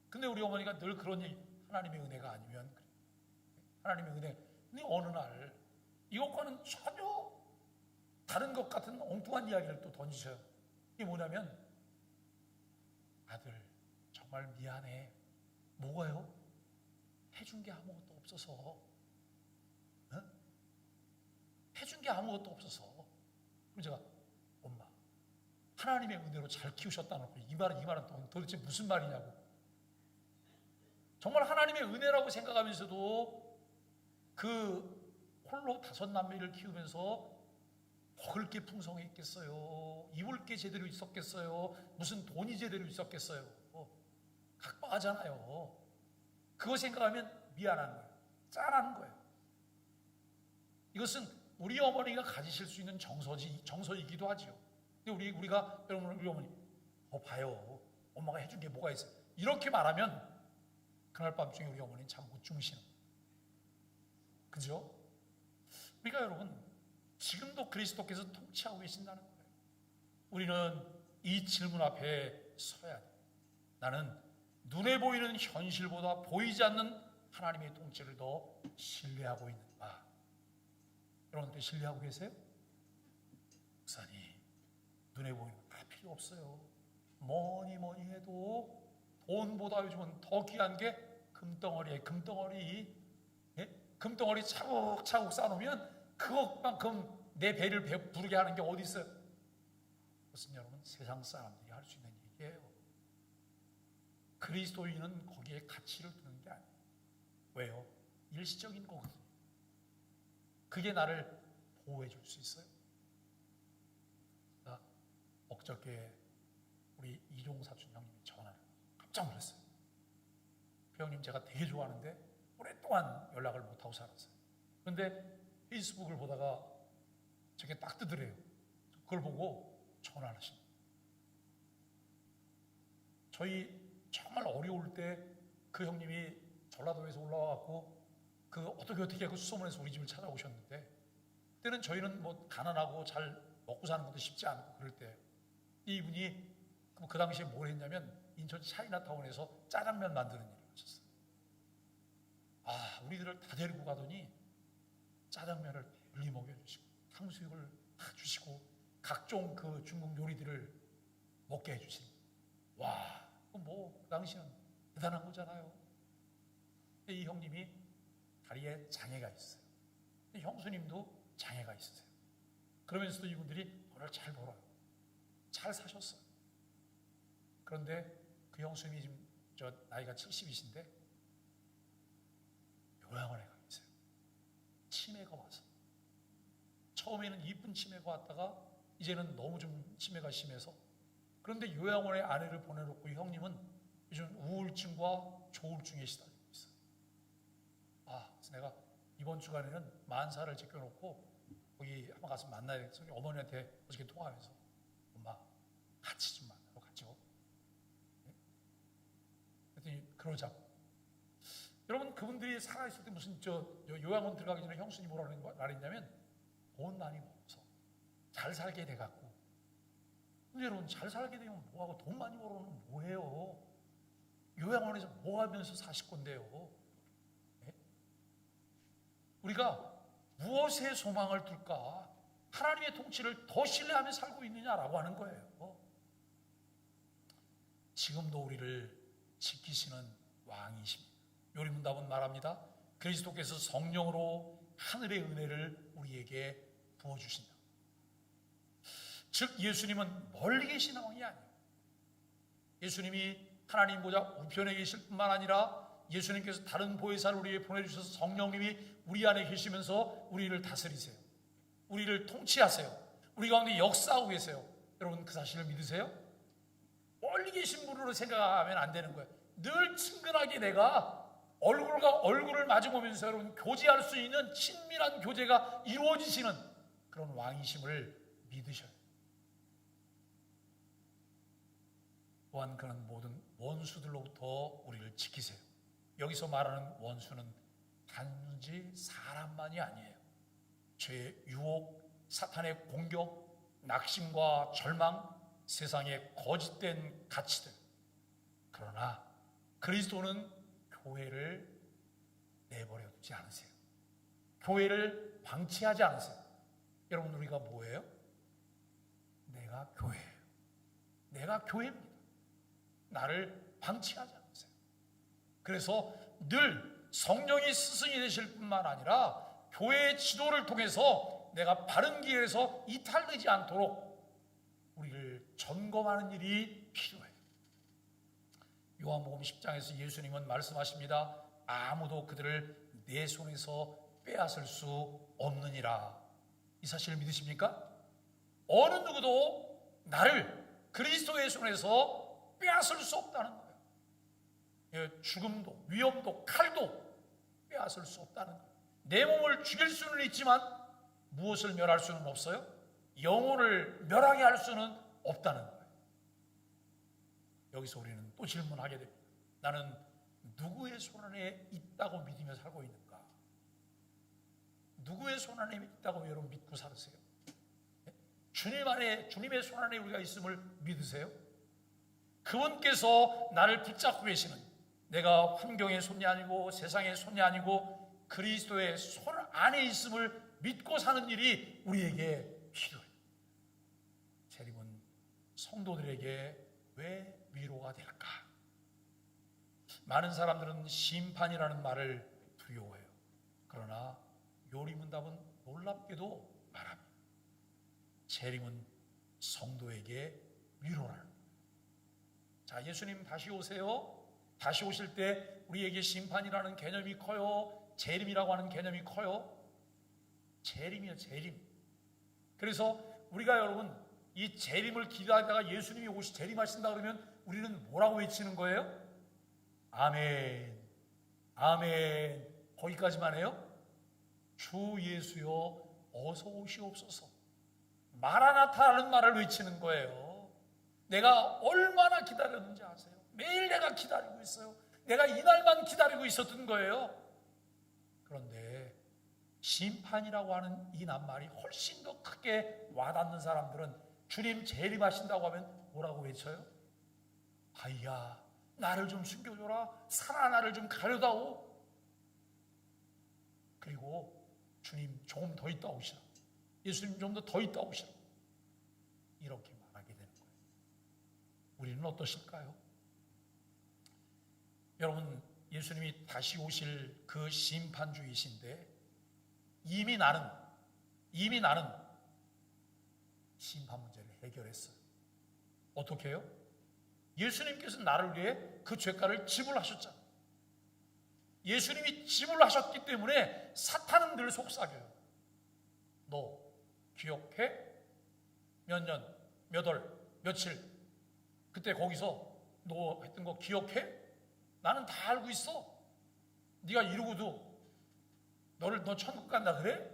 근데 우리 어머니가 늘 그런 얘기, 하나님의 은혜가 아니면, 하나님의 은혜. 근데 어느 날 이것과는 전혀 다른 것 같은 엉뚱한 이야기를 또 던지셔요. 이게 뭐냐면, 아들 정말 미안해. 뭐가요? 해준 게 아무것도 없어서. 해준 게 아무것도 없어서. 그럼 제가, 엄마, 하나님의 은혜로 잘 키우셨다는 거, 이 말은 도대체 무슨 말이냐고. 정말 하나님의 은혜라고 생각하면서도 그 홀로 5남매를 키우면서 먹을 게 풍성했겠어요? 입을 게 제대로 있었겠어요? 무슨 돈이 제대로 있었겠어요? 각박하잖아요. 그거 생각하면 미안한 거예요. 짠한 거예요. 이것은 우리 어머니가 가지실 수 있는 정서이기도 하지요. 근데 우리가 여러분, 우리 어머니, 봐요. 엄마가 해준 게 뭐가 있어요? 이렇게 말하면 그날 밤중에 우리 어머니는 잠 못 주무시는 거예요. 그죠? 그러니까 여러분, 지금도 그리스도께서 통치하고 계신다는 거예요. 우리는 이 질문 앞에 서야 돼요. 나는 눈에 보이는 현실보다 보이지 않는 하나님의 통치를 더 신뢰하고 있는가? 여러분들 신뢰하고 계세요? 목사님, 눈에 보이는 거 다 필요 없어요. 뭐니 해도 돈보다 요즘은 더 귀한 게 금덩어리예요. 금덩어리. 예? 금덩어리 차곡차곡 쌓아놓으면 그것만큼 내 배를 부르게 하는 게 어디 있어요? 그것은 여러분 세상 사람들이 할 수 있는 얘기예요. 그리스도인은 거기에 가치를 두는 게 아니에요. 왜요? 일시적인 거거든요. 그게 나를 보호해 줄 수 있어요. 엊그저께 우리 이종 사촌 형님이 전화를 깜짝 놀랐어요. 그 형님 제가 되게 좋아하는데 오랫동안 연락을 못하고 살았어요. 그런데 페이스북을 보다가 저게 딱 뜨더래요. 그걸 보고 전화를 하십니다. 저희 정말 어려울 때 그 형님이 전라도에서 올라와갖고 그 어떻게 그 수소문에서 우리 집을 찾아오셨는데, 그때는 저희는 뭐 가난하고 잘 먹고 사는 것도 쉽지 않고 그럴 때 이분이 그 당시에 뭘 했냐면 인천 차이나타운에서 짜장면 만드는 일을 하셨어요. 우리들을 다 데리고 가더니 짜장면을 멀리 먹여주시고 탕수육을 다 주시고 각종 그 중국 요리들을 먹게 해주시는 거예요. 그 당시는 대단한 거잖아요. 이 형님이 다리에 장애가 있어요. 형수님도 장애가 있으세요. 그러면서도 이분들이 돈을 잘 벌어요. 잘 사셨어요. 그런데 그 형수님이 지금 나이가 70이신데 요양원에 가 계세요. 치매가 와서. 처음에는 이쁜 치매가 왔다가 이제는 너무 좀 치매가 심해서, 그런데 요양원에 아내를 보내놓고 이 형님은 요즘 우울증과 조울증에 시달리고 있어요. 그래서 내가 이번 주간에는 만사를 제껴놓고 거기 한번 가서 만나야 되겠어. 어머니한테 어저께 통화하면서 엄마 같이 좀 만나러 가죠. 네? 그랬더니 그러자고. 여러분, 그분들이 살아있을 때 무슨 요양원 들어가기 전에 형수님 뭐라는 말이냐면 돈 많이 벌어서 잘 살게 돼갖고. 근데 여러분, 잘 살게 되면 뭐하고 돈 많이 벌어놓으면 뭐해요? 요양원에서 뭐 하면서 사실 건데요? 네? 우리가 무엇에 소망을 둘까? 하나님의 통치를 더 신뢰하며 살고 있느냐라고 하는 거예요. 지금도 우리를 지키시는 왕이십니다. 요리문답은 말합니다. 그리스도께서 성령으로 하늘의 은혜를 우리에게 부어주신다. 즉 예수님은 멀리 계신 왕이 아니에요. 예수님이 하나님 보좌 우편에 계실 뿐만 아니라 예수님께서 다른 보혜사를 우리에게 보내주셔서 성령님이 우리 안에 계시면서 우리를 다스리세요. 우리를 통치하세요. 우리 가운데 역사하고 계세요. 여러분 그 사실을 믿으세요? 멀리 계신 분으로 생각하면 안 되는 거예요. 늘 친근하게 내가 얼굴과 얼굴을 마주보면서 여러분 교제할 수 있는 친밀한 교제가 이루어지시는 그런 왕이심을 믿으셔요. 또한 그런 모든 원수들로부터 우리를 지키세요. 여기서 말하는 원수는 단지 사람만이 아니에요. 죄의 유혹, 사탄의 공격, 낙심과 절망, 세상의 거짓된 가치들. 그러나 그리스도는 교회를 내버려 두지 않으세요. 교회를 방치하지 않으세요. 여러분 우리가 뭐예요? 내가 교회예요. 내가 교회입니다. 나를 방치하지 않으세요. 그래서 늘 성령이 스승이 되실 뿐만 아니라 교회의 지도를 통해서 내가 바른 길에서 이탈되지 않도록 우리를 점검하는 일이 필요해요. 요한복음 10장에서 예수님은 말씀하십니다. 아무도 그들을 내 손에서 빼앗을 수 없느니라. 이 사실을 믿으십니까? 어느 누구도 나를 그리스도의 손에서 빼앗을 수 없다는 거예요. 죽음도 위험도 칼도 빼앗을 수 없다는 거예요. 내 몸을 죽일 수는 있지만 무엇을 멸할 수는 없어요? 영혼을 멸하게 할 수는 없다는 거예요. 여기서 우리는 또 질문하게 됩니다. 나는 누구의 손 안에 있다고 믿으며 살고 있는가? 누구의 손 안에 있다고 여러분 믿고 살으세요? 주님의 손 안에 우리가 있음을 믿으세요? 그분께서 나를 붙잡고 계시는, 내가 환경의 손이 아니고 세상의 손이 아니고 그리스도의 손 안에 있음을 믿고 사는 일이 우리에게 필요해요. 재림은 성도들에게 왜 위로가 될까? 많은 사람들은 심판이라는 말을 두려워해요. 그러나 요리문답은 놀랍게도 말합니다. 재림은 성도에게 위로라는 거예요. 자, 예수님 다시 오세요. 다시 오실 때 우리에게 심판이라는 개념이 커요? 재림이라고 하는 개념이 커요? 재림이요, 재림. 그래서 우리가 여러분 이 재림을 기다리다가 예수님이 재림하신다 그러면 우리는 뭐라고 외치는 거예요? 아멘, 아멘. 거기까지만 해요? 주 예수여 어서 오시옵소서. 마라나타라는 말을 외치는 거예요. 내가 얼마나 기다렸는지 아세요? 매일 내가 기다리고 있어요. 내가 이날만 기다리고 있었던 거예요. 그런데 심판이라고 하는 이 낱말이 훨씬 더 크게 와닿는 사람들은 주님 재림하신다고 하면 뭐라고 외쳐요? 아이야, 나를 좀 숨겨줘라. 살아 나를 좀 가려다오. 그리고 주님 조금 더 있다 오시라. 예수님 좀 더 있다 오시라. 이렇게 말하게 되는 거예요. 우리는 어떠실까요? 여러분, 예수님이 다시 오실 그 심판주이신데 이미 나는 심판 문제를 해결했어요. 어떻게 해요? 예수님께서 나를 위해 그 죄가를 지불하셨잖아요. 예수님이 지불하셨기 때문에 사탄은 늘 속삭여요. 너 기억해? 몇 년, 몇 월, 며칠 그때 거기서 너 했던 거 기억해? 나는 다 알고 있어. 네가 이러고도 너 천국 간다 그래?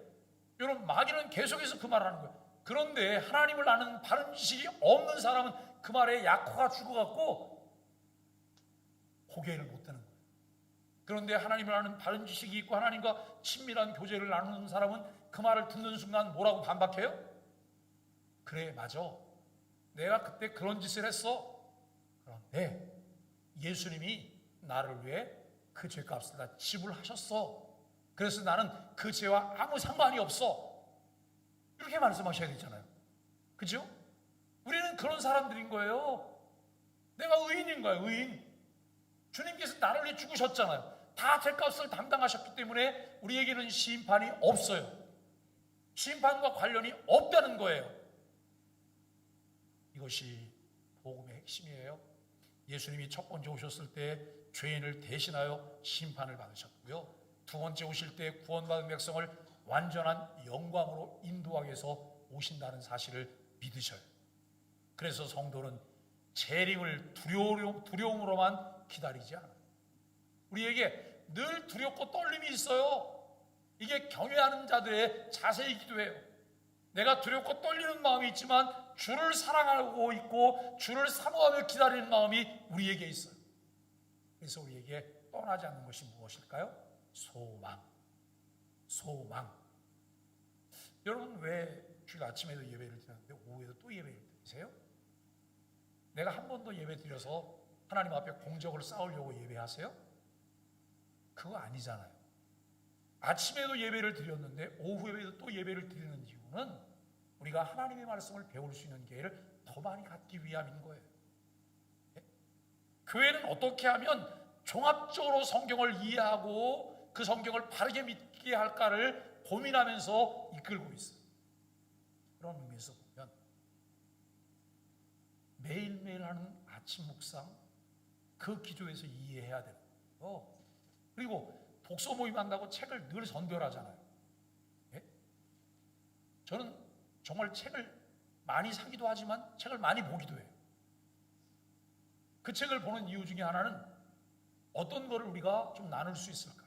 여러분, 마귀는 계속해서 그 말을 하는 거예요. 그런데 하나님을 아는 바른 지식이 없는 사람은 그 말에 약화가 죽어갖고 고개를 못 드는 거예요. 그런데 하나님을 아는 바른 지식이 있고 하나님과 친밀한 교제를 나누는 사람은 그 말을 듣는 순간 뭐라고 반박해요? 그래, 맞아. 내가 그때 그런 짓을 했어. 그런데 예수님이 나를 위해 그 죄값을 다 지불하셨어. 그래서 나는 그 죄와 아무 상관이 없어. 이렇게 말씀하셔야 되잖아요. 그죠? 우리는 그런 사람들인 거예요. 내가 의인인 거예요, 의인. 주님께서 나를 위해 죽으셨잖아요. 다 죄값을 담당하셨기 때문에 우리에게는 심판이 없어요. 심판과 관련이 없다는 거예요. 이것이 복음의 핵심이에요. 예수님이 첫 번째 오셨을 때 죄인을 대신하여 심판을 받으셨고요. 두 번째 오실 때 구원받은 백성을 완전한 영광으로 인도하기 위해서 오신다는 사실을 믿으셔요. 그래서 성도는 재림을 두려움으로만 기다리지 않아요. 우리에게 늘 두렵고 떨림이 있어요. 이게 경외하는 자들의 자세이기도 해요. 내가 두렵고 떨리는 마음이 있지만 주를 사랑하고 있고 주를 사모하며 기다리는 마음이 우리에게 있어요. 그래서 우리에게 떠나지 않는 것이 무엇일까요? 소망. 여러분 왜 주일 아침에도 예배를 드렸는데 오후에도 또 예배를 드리세요? 내가 한 번 더 예배 드려서 하나님 앞에 공적을 쌓으려고 예배하세요? 그거 아니잖아요. 아침에도 예배를 드렸는데 오후에도 또 예배를 드리는 이유는 우리가 하나님의 말씀을 배울 수 있는 기회를 더 많이 갖기 위함인 거예요. 교회는 어떻게 하면 종합적으로 성경을 이해하고 그 성경을 바르게 믿게 할까를 고민하면서 이끌고 있어요. 그런 의미에서 보면 매일매일 하는 아침 묵상, 그 기조에서 이해해야 되는 거예요. 그리고 독서 모임 한다고 책을 늘 선별하잖아요. 예? 저는 정말 책을 많이 사기도 하지만 책을 많이 보기도 해요. 그 책을 보는 이유 중에 하나는 어떤 거를 우리가 좀 나눌 수 있을까?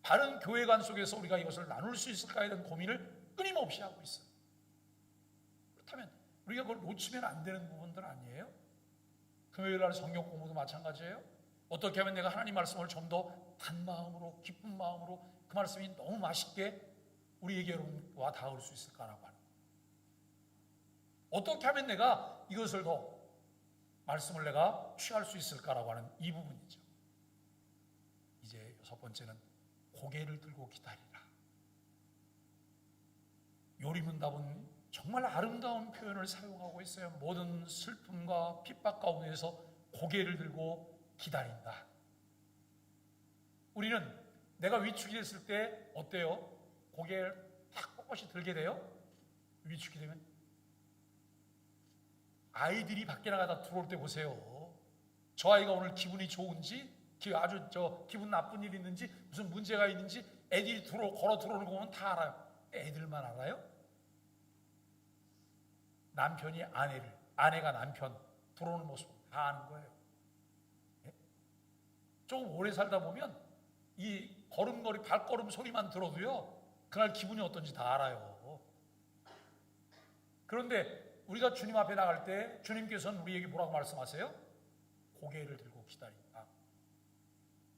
바른 교회관 속에서 우리가 이것을 나눌 수 있을까에 대한 고민을 끊임없이 하고 있어요. 그렇다면 우리가 그걸 놓치면 안 되는 부분들 아니에요? 금요일 날 성경 공부도 마찬가지예요. 어떻게 하면 내가 하나님 말씀을 좀 더 단마음으로 기쁜 마음으로 그 말씀이 너무 맛있게 우리에게 와 닿을 수 있을까라고 하는, 어떻게 하면 내가 이것을 더 말씀을 내가 취할 수 있을까라고 하는 이 부분이죠. 이제 6번째는 고개를 들고 기다리라. 요리문답은 정말 아름다운 표현을 사용하고 있어요. 모든 슬픔과 핍박 가운데서 고개를 들고 기다린다. 우리는 내가 위축이 됐을 때 어때요? 고개를 탁 꼿꼿이 들게 돼요? 위축이 되면 아이들이 밖에 나가다 들어올 때 보세요. 저 아이가 오늘 기분이 좋은지 아주 기분 나쁜 일이 있는지 무슨 문제가 있는지 애들이 걸어 들어오는 거 보면 다 알아요. 애들만 알아요? 남편이 아내가 남편 들어오는 모습 다 아는 거예요. 예? 조금 오래 살다 보면 이 걸음걸이 발걸음 소리만 들어도요 그날 기분이 어떤지 다 알아요. 그런데 우리가 주님 앞에 나갈 때 주님께서는 우리에게 뭐라고 말씀하세요? 고개를 들고 기다린다.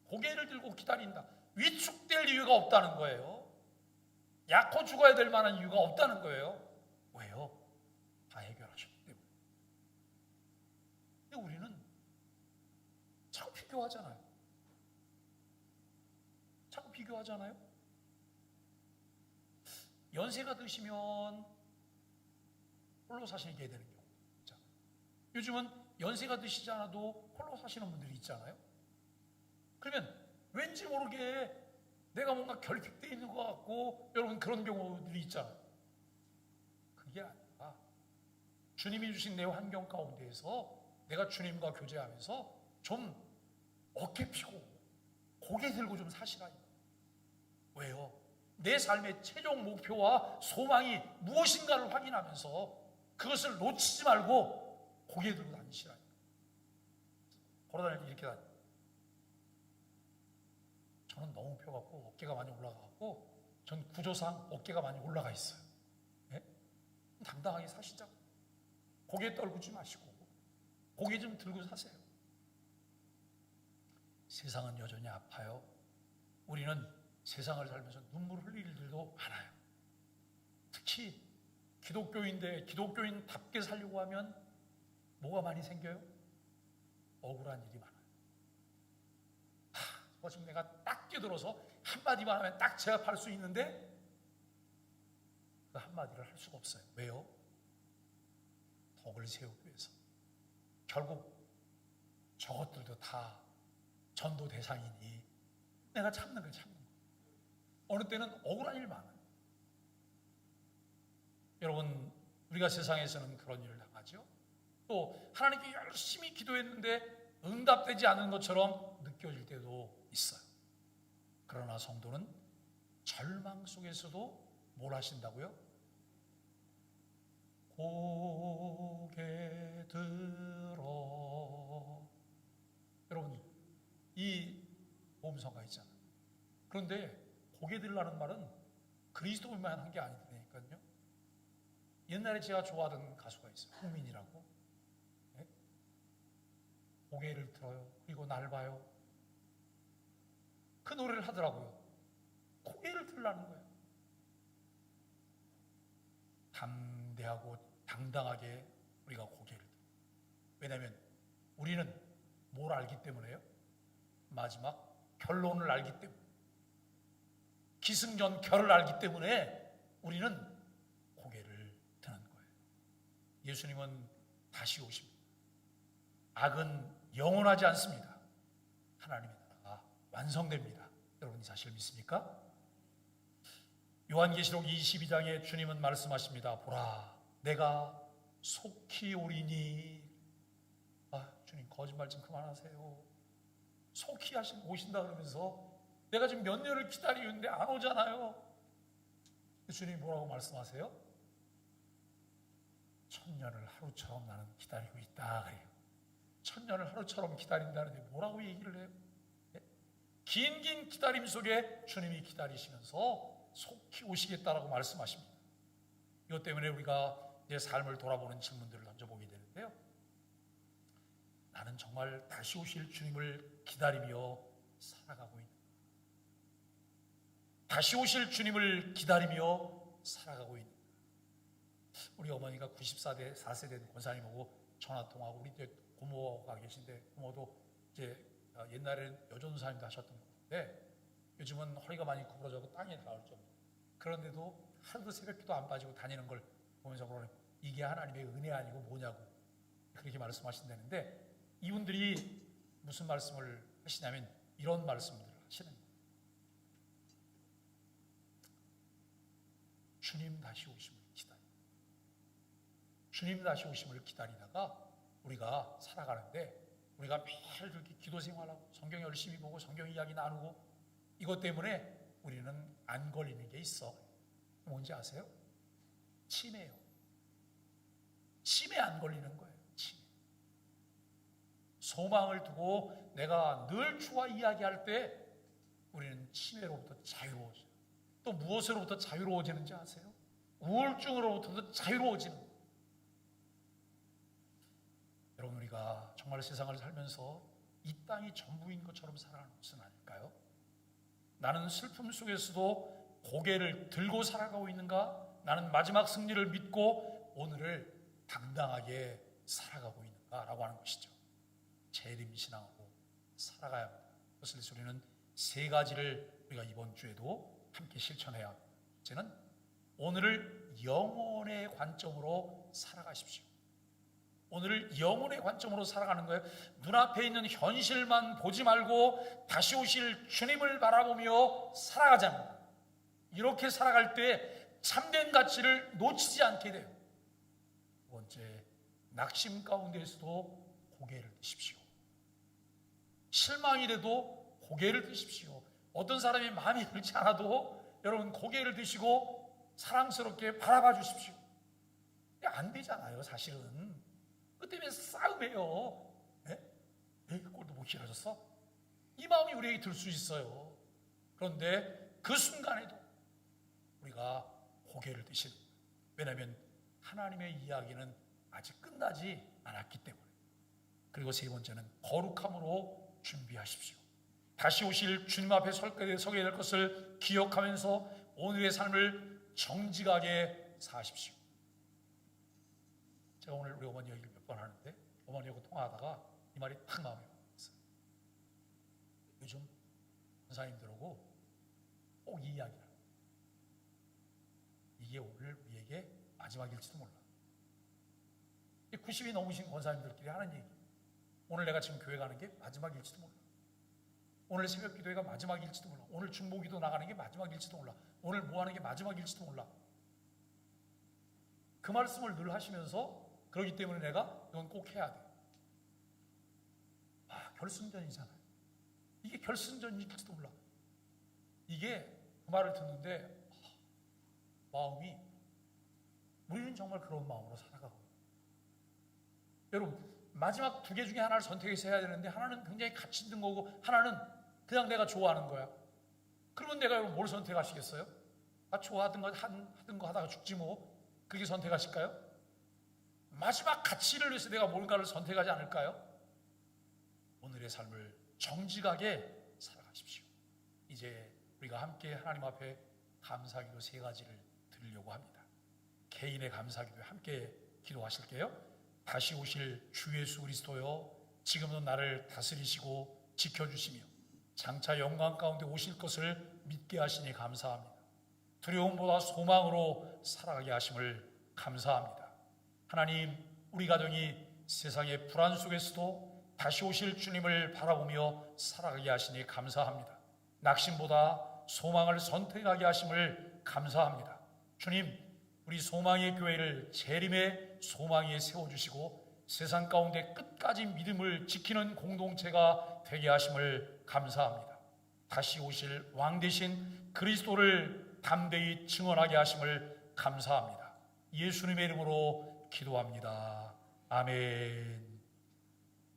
고개를 들고 기다린다. 위축될 이유가 없다는 거예요. 약호 죽어야 될 만한 이유가 없다는 거예요. 왜요? 다 해결하셨기 때문에. 근데 우리는 자꾸 비교하잖아요. 연세가 드시면 홀로 사시게 되는 경우. 요즘은 연세가 드시지 않아도 홀로 사시는 분들이 있잖아요. 그러면 왠지 모르게 내가 뭔가 결핍되어 있는 것 같고, 여러분 그런 경우들이 있잖아요. 그게 아니라 주님이 주신 내 환경 가운데에서 내가 주님과 교제하면서 좀 어깨 펴고 고개 들고 좀 사시라. 왜요? 내 삶의 최종 목표와 소망이 무엇인가를 확인하면서 그것을 놓치지 말고 고개 들고 다니시라. 걸어다닐 때 이렇게 다니. 저는 너무 펴갖고 어깨가 많이 올라가고, 전 구조상 어깨가 많이 올라가 있어요. 네? 당당하게 사시자고. 고개 떨구지 마시고 고개 좀 들고 사세요. 세상은 여전히 아파요. 우리는 세상을 살면서 눈물 흘릴 일들도 많아요. 특히 기독교인데 기독교인답게 살려고 하면 뭐가 많이 생겨요? 억울한 일이 많아요. 지금 내가 딱 끼어들어서 한마디만 하면 딱 제압할 수 있는데 그 한마디를 할 수가 없어요. 왜요? 덕을 세우기 위해서. 결국 저것들도 다 전도 대상이니 내가 참는 거예요. 어느 때는 억울한 일 많아요. 여러분, 우리가 세상에서는 그런 일을 당하죠. 또 하나님께 열심히 기도했는데 응답되지 않은 것처럼 느껴질 때도 있어요. 그러나 성도는 절망 속에서도 뭘 하신다고요? 고개 들어. 여러분, 이 모음성가 있잖아요. 그런데 고개 들라는 말은 그리스도인만 한 게 아니니까요. 옛날에 제가 좋아하던 가수가 있어요. 흥민이라고. 네? 고개를 들어요. 그리고 날 봐요. 그 노래를 하더라고요. 고개를 들라는 거예요. 담대하고 당당하게 우리가 고개를 들어요. 왜냐하면 우리는 뭘 알기 때문에요? 마지막 결론을 알기 때문에, 기승전결을 알기 때문에 우리는 고개를 드는 거예요. 예수님은 다시 오십니다. 악은 영원하지 않습니다. 하나님의 나라가 완성됩니다. 여러분 이 사실을 믿습니까? 요한계시록 22장에 주님은 말씀하십니다. 보라, 내가 속히 오리니. 주님 거짓말 좀 그만하세요. 속히 오신다 그러면서 내가 지금 몇 년을 기다리는데 안 오잖아요. 주님이 뭐라고 말씀하세요? 1000년을 하루처럼 나는 기다리고 있다 그래요. 1000년을 하루처럼 기다린다는데 뭐라고 얘기를 해요? 긴 기다림 속에 주님이 기다리시면서 속히 오시겠다라고 말씀하십니다. 이것 때문에 우리가 내 삶을 돌아보는 질문들을 던져보게 되는데요. 나는 정말 다시 오실 주님을 기다리며 살아가고 있는, 다시 오실 주님을 기다리며 살아가고 있는, 우리 어머니가 94세 된 권사님하고 전화통화하고, 우리 이제 고모가 계신데, 고모도 이제 옛날에는 여전사님도 하셨던 건데 요즘은 허리가 많이 구부러져서 땅에 닿을 정도. 그런데도 하루도 새벽기도 안 빠지고 다니는 걸 보면서 그러네. 이게 하나님의 은혜 아니고 뭐냐고 그렇게 말씀하신다는데, 이분들이 무슨 말씀을 하시냐면 이런 말씀들을 하시는 거예요. 주님 다시 오심을 기다려. 주님 다시 오심을 기다리다가 우리가 살아가는데, 우리가 매일 그렇게 기도 생활하고 성경 열심히 보고 성경 이야기 나누고 이것 때문에 우리는 안 걸리는 게 있어. 뭔지 아세요? 치매요. 치매 안 걸리는 거예요. 치매. 소망을 두고 내가 늘 주와 이야기할 때 우리는 치매로부터 자유로워져요. 또 무엇으로부터 자유로워지는지 아세요? 우울증으로부터도 자유로워지는 거예요. 여러분, 우리가 정말 세상을 살면서 이 땅이 전부인 것처럼 살아가는 것은 아닐까요? 나는 슬픔 속에서도 고개를 들고 살아가고 있는가? 나는 마지막 승리를 믿고 오늘을 당당하게 살아가고 있는가? 라고 하는 것이죠. 재림신앙하고 살아가야 합니다. 그래서 우리는 세 가지를 우리가 이번 주에도 함께 실천해야 합니다. 첫째는 오늘을 영혼의 관점으로 살아가십시오. 오늘을 영혼의 관점으로 살아가는 거예요. 눈앞에 있는 현실만 보지 말고 다시 오실 주님을 바라보며 살아가자는 거예요. 이렇게 살아갈 때 참된 가치를 놓치지 않게 돼요. 두 번째, 낙심 가운데에서도 고개를 드십시오. 실망이 돼도 고개를 드십시오. 어떤 사람이 마음에 들지 않아도 여러분 고개를 드시고 사랑스럽게 바라봐 주십시오. 안 되잖아요, 사실은. 그 때문에 싸움해요. 왜 그 꼴도 못 길어졌어? 이 마음이 우리에게 들 수 있어요. 그런데 그 순간에도 우리가 고개를 드시는 거예요. 왜냐하면 하나님의 이야기는 아직 끝나지 않았기 때문에. 그리고 세 번째는 거룩함으로 준비하십시오. 다시 오실 주님 앞에 서게 될 것을 기억하면서 오늘의 삶을 정직하게 사십시오. 제가 오늘 우리 어머니 얘기를 몇 번 하는데 어머니하고 통화하다가 이 말이 딱 마음에 왔어요. 요즘 권사님들하고 꼭 이 이야기를 해요. 이게 오늘 우리에게 마지막일지도 몰라. 90이 넘으신 권사님들끼리 하는 얘기. 오늘 내가 지금 교회 가는 게 마지막일지도 몰라. 오늘 새벽 기도회가 마지막일지도 몰라. 오늘 중보기도 나가는 게 마지막일지도 몰라. 오늘 뭐 하는 게 마지막일지도 몰라. 그 말씀을 늘 하시면서 그러기 때문에 내가 이건 꼭 해야 돼. 결승전이잖아요. 이게 결승전일지도 몰라. 이게 그 말을 듣는데 마음이, 우리는 정말 그런 마음으로 살아가고, 여러분 마지막 두 개 중에 하나를 선택해서 해야 되는데 하나는 굉장히 가치 있는 거고 하나는 그냥 내가 좋아하는 거야. 그러면 내가 여러분 뭘 선택하시겠어요? 좋아하던 거 하던 거 하다가 죽지 뭐, 그렇게 선택하실까요? 마지막 가치를 위해서 내가 뭔가를 선택하지 않을까요? 오늘의 삶을 정직하게 살아가십시오. 이제 우리가 함께 하나님 앞에 감사기도 세 가지를 드리려고 합니다. 개인의 감사기도 함께 기도하실게요. 다시 오실 주 예수 그리스도여, 지금도 나를 다스리시고 지켜주시며 장차 영광 가운데 오실 것을 믿게 하시니 감사합니다. 두려움보다 소망으로 살아가게 하심을 감사합니다. 하나님, 우리 가정이 세상의 불안 속에서도 다시 오실 주님을 바라보며 살아가게 하시니 감사합니다. 낙심보다 소망을 선택하게 하심을 감사합니다. 주님, 우리 소망의 교회를 재림의 소망 위에 세워주시고 세상 가운데 끝까지 믿음을 지키는 공동체가 되게 하심을 감사합니다. 다시 오실 왕 되신 그리스도를 담대히 증언하게 하심을 감사합니다. 예수님의 이름으로 기도합니다. 아멘.